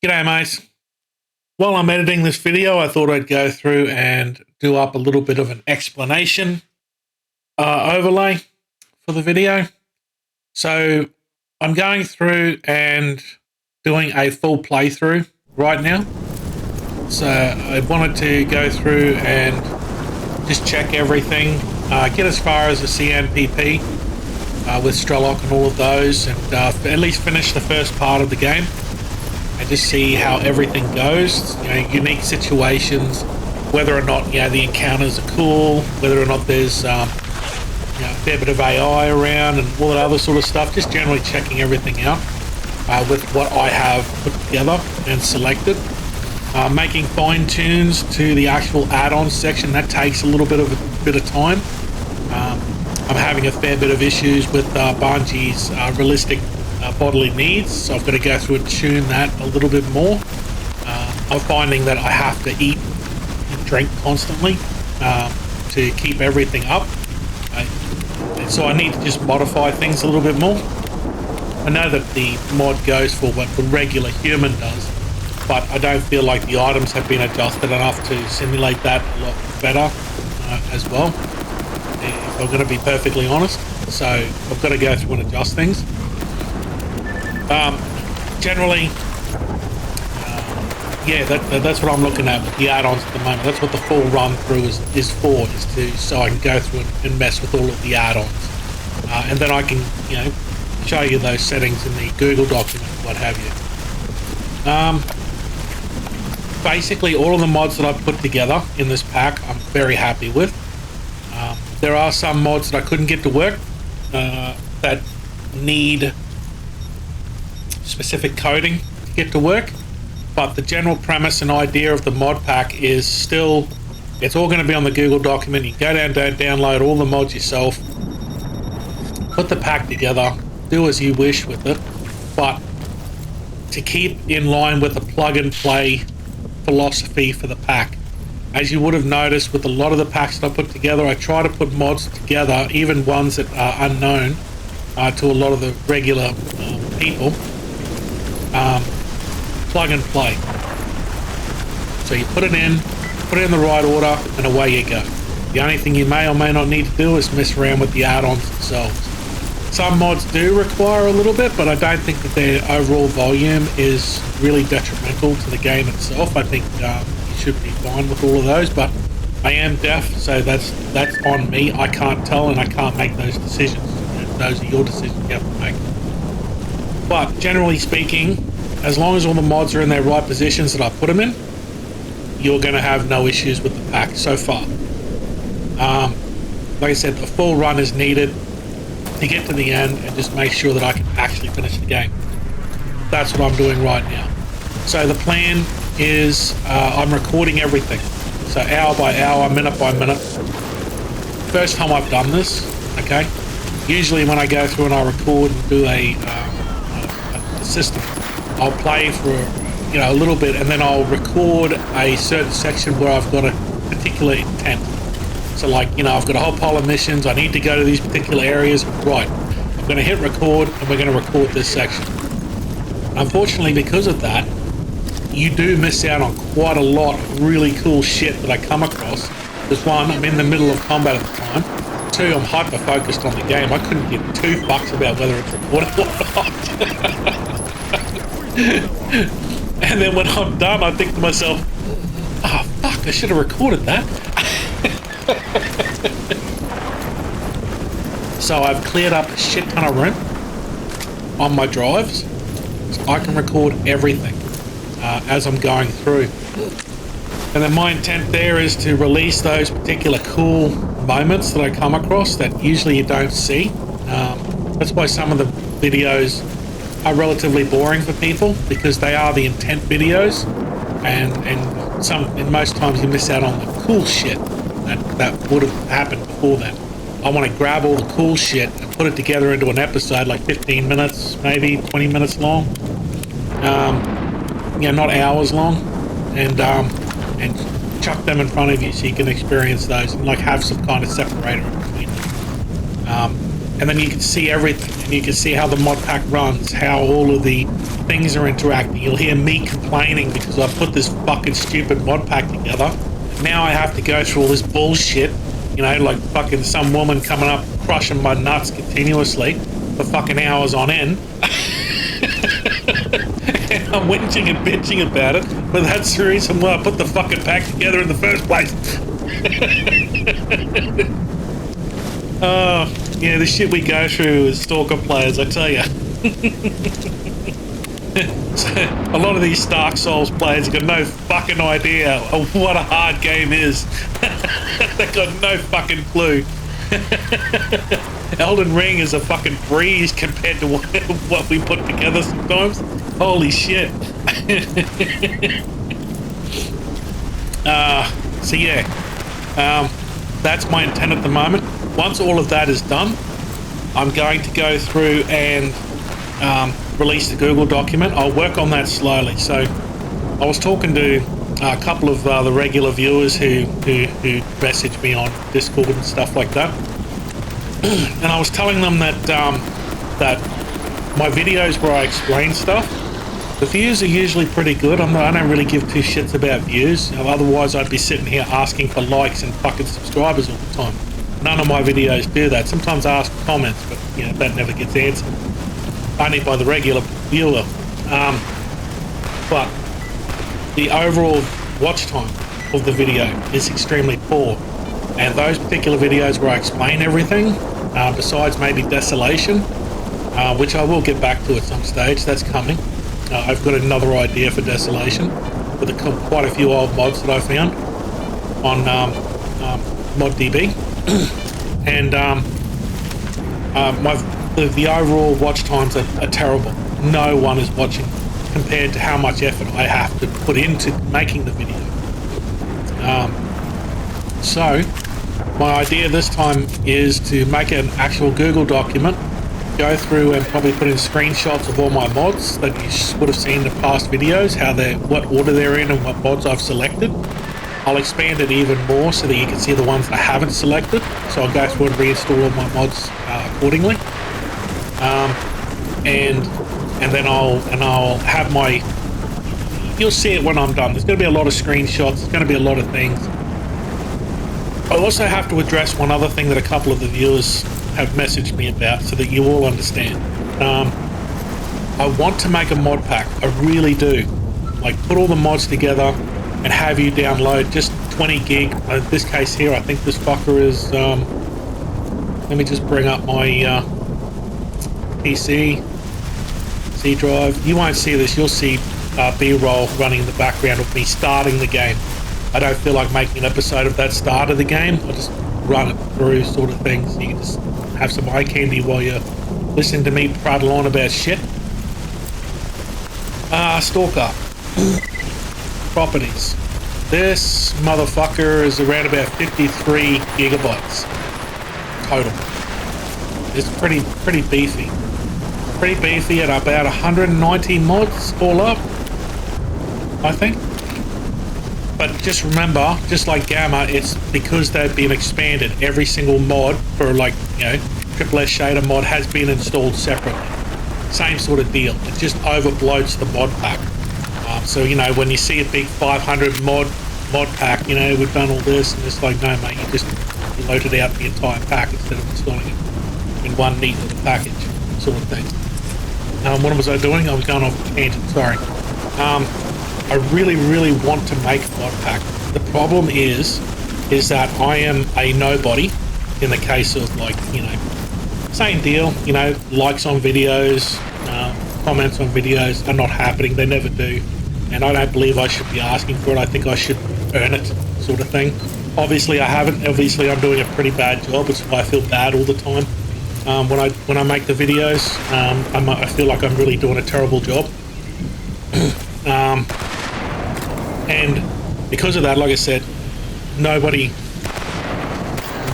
G'day mates. While I'm editing this video, I thought I'd go through and do up a little bit of an explanation overlay for the video. So I'm going through and doing a full playthrough right now. So I wanted to go through and just check everything, get as far as the CNPP with S.T.A.L.K.E.R and all of those, and at least finish the first part of the game. And just see how everything goes, unique situations, whether or not, the encounters are cool, whether or not there's, a fair bit of AI around and all that other sort of stuff. Just generally checking everything out with what I have put together and selected. Making fine tunes to the actual add-on section, that takes a little bit of time. I'm having a fair bit of issues with Bungie's realistic bodily needs, so I've got to go through and tune that a little bit more. I'm finding that I have to eat and drink constantly to keep everything up, so I need to just modify things a little bit more. I know that the mod goes for what the regular human does, but I don't feel like the items have been adjusted enough to simulate that a lot better as well, if I'm going to be perfectly honest. So I've got to go through and adjust things. Generally, that's what I'm looking at with the add-ons at the moment. That's what the full run through is for, so I can go through and mess with all of the add-ons, and then I can show you those settings in the Google document, what have you. Basically, all of the mods that I've put together in this pack, I'm very happy with. There are some mods that I couldn't get to work that need specific coding to get to work, but the general premise and idea of the mod pack is still, it's all going to be on the Google document. You can go down and download all the mods yourself, put the pack together, do as you wish with it, but to keep in line with the plug and play philosophy for the pack. As you would have noticed with a lot of the packs that I put together, I try to put mods together, even ones that are unknown to a lot of the regular people. Plug and play. So you put it in the right order, and away you go. The only thing you may or may not need to do is mess around with the add-ons themselves. Some mods do require a little bit, but I don't think that their overall volume is really detrimental to the game itself. I think you should be fine with all of those, but I am deaf, so that's on me. I can't tell, and I can't make those decisions. Those are your decisions you have to make. But generally speaking, as long as all the mods are in their right positions that I put them in, you're going to have no issues with the pack so far. Like I said, the full run is needed to get to the end and just make sure that I can actually finish the game. That's what I'm doing right now. So the plan is I'm recording everything. So hour by hour, minute by minute. First time I've done this, okay? Usually when I go through and I record and do a system, I'll play for a little bit, and then I'll record a certain section where I've got a particular intent. So like, I've got a whole pile of missions, I need to go to these particular areas. Right, I'm going to hit record and we're going to record this section. Unfortunately, because of that, you do miss out on quite a lot of really cool shit that I come across. Because one, I'm in the middle of combat at the time. Two, I'm hyper focused on the game. I couldn't give two fucks about whether it's recorded or not. And then when I'm done, I think to myself, oh fuck, I should have recorded that. So I've cleared up a shit ton of room on my drives, so I can record everything as I'm going through. And then my intent there is to release those particular cool moments that I come across that usually you don't see. That's why some of the videos are relatively boring for people, because they are the intent videos, and most times you miss out on the cool shit that would have happened before that. I want to grab all the cool shit and put it together into an episode, like 15 minutes, maybe 20 minutes long, not hours long, and chuck them in front of you so you can experience those and like have some kind of separator in between them. and then you can see everything, and you can see how the mod pack runs, how all of the things are interacting. You'll hear me complaining because I put this fucking stupid mod pack together. Now I have to go through all this bullshit, you know, like fucking some woman coming up crushing my nuts continuously for fucking hours on end. And I'm whinging and bitching about it, but that's the reason why I put the fucking pack together in the first place. Oh, yeah, the shit we go through as Stalker players, I tell you. So, a lot of these Dark Souls players have got no fucking idea of what a hard game is. They've got no fucking clue. Elden Ring is a fucking breeze compared to what we put together sometimes. Holy shit. So yeah, that's my intent at the moment. Once all of that is done, I'm going to go through and release the Google document. I'll work on that slowly. So I was talking to a couple of the regular viewers who message me on Discord and stuff like that, and I was telling them that that my videos where I explain stuff, the views are usually pretty good. I don't really give two shits about views. Otherwise, I'd be sitting here asking for likes and fucking subscribers all the time. None of my videos do that. Sometimes I ask for comments, but you know that never gets answered. Only by the regular viewer. But the overall watch time of the video is extremely poor. And those particular videos where I explain everything, besides maybe Desolation, which I will get back to at some stage, that's coming. I've got another idea for Desolation with quite a few old mods that I found on ModDB. And the overall watch times are terrible. No one is watching compared to how much effort I have to put into making the video. So my idea this time is to make an actual Google document, go through and probably put in screenshots of all my mods that you would have seen in the past videos, what order they're in and what mods I've selected. I'll expand it even more so that you can see the ones I haven't selected. So I'll go through and reinstall all my mods accordingly. And then I'll have my, you'll see it when I'm done. There's going to be a lot of screenshots. There's going to be a lot of things. I also have to address one other thing that a couple of the viewers have messaged me about so that you all understand. I want to make a mod pack. I really do. Like, put all the mods together and have you download just 20 gig. In this case here, I think this fucker is, let me just bring up my PC, C drive. You won't see this. You'll see B-roll running in the background of me starting the game. I don't feel like making an episode of that start of the game. I'll just run it through sort of things. You can just have some eye candy while you're listening to me prattle on about shit. Stalker. Properties. This motherfucker is around about 53 gigabytes total. It's pretty beefy. Pretty beefy at about 190 mods all up, I think. But just remember, just like Gamma, it's because they've been expanded. Every single mod for, like, you know, Triple S Shader mod has been installed separately. Same sort of deal. It just overbloats the mod pack. So, you know, when you see a big 500 mod pack, you know, we've done all this, and it's like, no, mate, you just loaded out the entire pack instead of installing it in one neat little package, sort of thing. What was I doing? I was going off a tangent, sorry. I really, really want to make a mod pack. The problem is that I am a nobody in the case of, like, you know, same deal, you know, likes on videos, comments on videos are not happening. They never do. And I don't believe I should be asking for it. I think I should earn it, sort of thing. Obviously, I haven't. Obviously, I'm doing a pretty bad job. It's why I feel bad all the time. When I make the videos, I feel like I'm really doing a terrible job. And because of that, like I said, nobody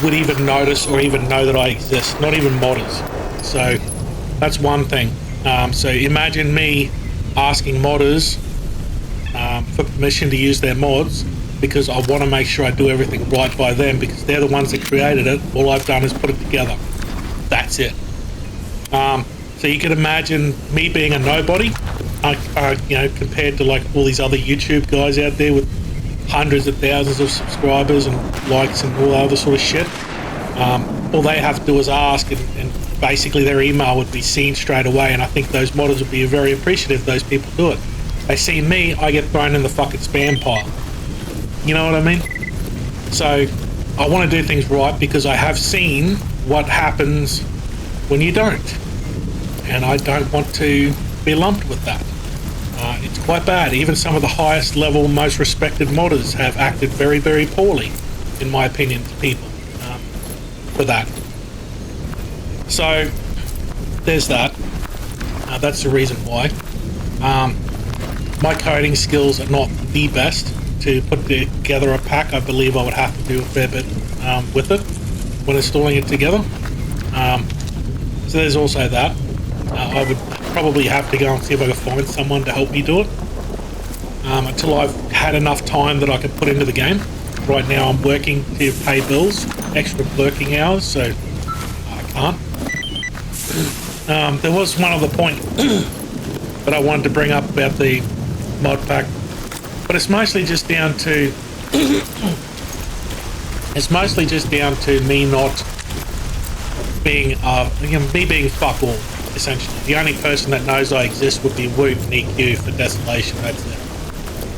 would even notice or even know that I exist, not even modders. So that's one thing. So imagine me asking modders for permission to use their mods because I want to make sure I do everything right by them because they're the ones that created it. All I've done is put it together. That's it. So you can imagine me being a nobody, you know, compared to like all these other YouTube guys out there with hundreds of thousands of subscribers and likes and all other sort of shit. All they have to do is ask, and basically their email would be seen straight away, and I think those modders would be very appreciative those people do it. They see me, I get thrown in the fucking spam pile. You know what I mean? So I want to do things right because I have seen what happens when you don't. And I don't want to be lumped with that. It's quite bad. Even some of the highest level, most respected modders have acted very, very poorly, in my opinion, to people for that. So there's that. That's the reason why. My coding skills are not the best. To put together a pack, I believe I would have to do a fair bit with it when installing it together. So there's also that. I would probably have to go and see if I can find someone to help me do it until I've had enough time that I can put into the game. Right now I'm working to pay bills, extra working hours, so I can't. There was one other point that I wanted to bring up about the mod pack, but it's mostly just down to me not being me being fuck all. Essentially, the only person that knows I exist would be Woot and EQ for Desolation. That's it.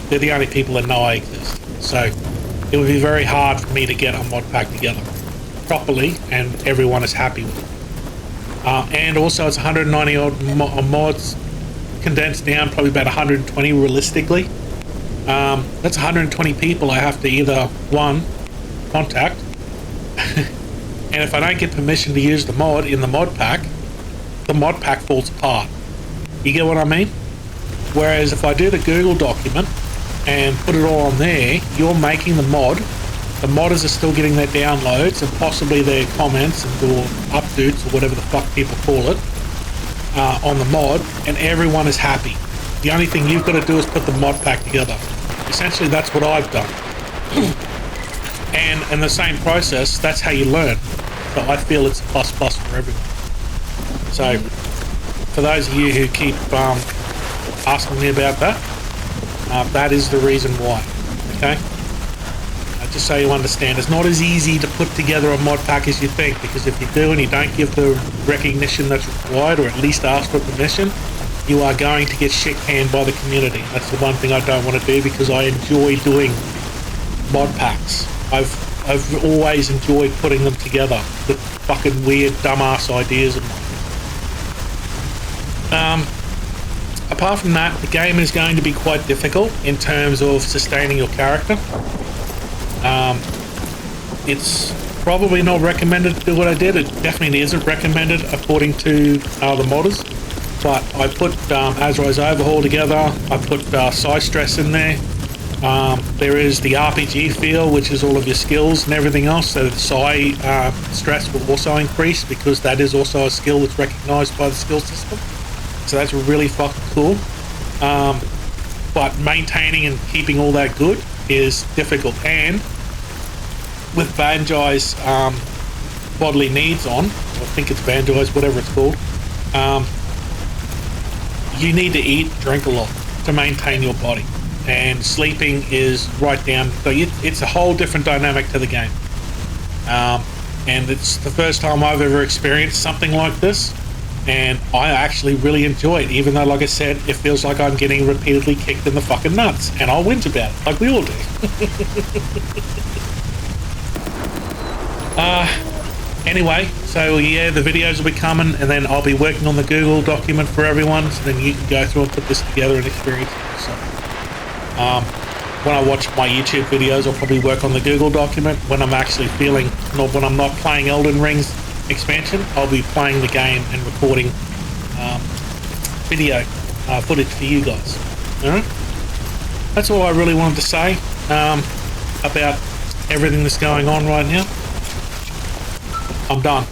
They're the only people that know I exist. So it would be very hard for me to get a mod pack together properly and everyone is happy with it. And also it's 190 odd mods condensed down, probably about 120 realistically. That's 120 people I have to either, one, contact, and if I don't get permission to use the mod in the mod pack falls apart. You get what I mean? Whereas if I do the Google document and put it all on there, you're making the modders are still getting their downloads and possibly their comments or updates or whatever the fuck people call it on the mod, and everyone is happy. The only thing you've got to do is put the mod pack together. Essentially that's what I've done. And in the same process, that's how you learn. So I feel it's a plus for everyone. So, for those of you who keep asking me about that, that is the reason why, okay? Just so you understand, it's not as easy to put together a mod pack as you think, because if you do and you don't give the recognition that's required, or at least ask for permission, you are going to get shit-canned by the community. That's the one thing I don't want to do, because I enjoy doing mod packs. I've always enjoyed putting them together with fucking weird, dumbass ideas of mine. Apart from that, the game is going to be quite difficult in terms of sustaining your character. It's probably not recommended to do what I did. It definitely isn't recommended according to the modders. But I put Azrael's Overhaul together. I put Psi Stress in there. There is the RPG feel, which is all of your skills and everything else. So the Psi Stress will also increase because that is also a skill that's recognized by the skill system. So that's really fucking cool. But maintaining and keeping all that good is difficult. And with Banjai's bodily needs on, I think it's Banjai's, whatever it's called, you need to eat, drink a lot to maintain your body. And sleeping is right down, so it's a whole different dynamic to the game. And it's the first time I've ever experienced something like this. And I actually really enjoy it, even though, like I said, it feels like I'm getting repeatedly kicked in the fucking nuts. And I'll whinge about it, like we all do. Anyway, so yeah, the videos will be coming, and then I'll be working on the Google document for everyone, so then you can go through and put this together and experience it. So, when I watch my YouTube videos, I'll probably work on the Google document. When I'm actually when I'm not playing Elden Ring's expansion, I'll be playing the game and recording video footage for you guys. Alright? That's all I really wanted to say about everything that's going on right now. I'm done.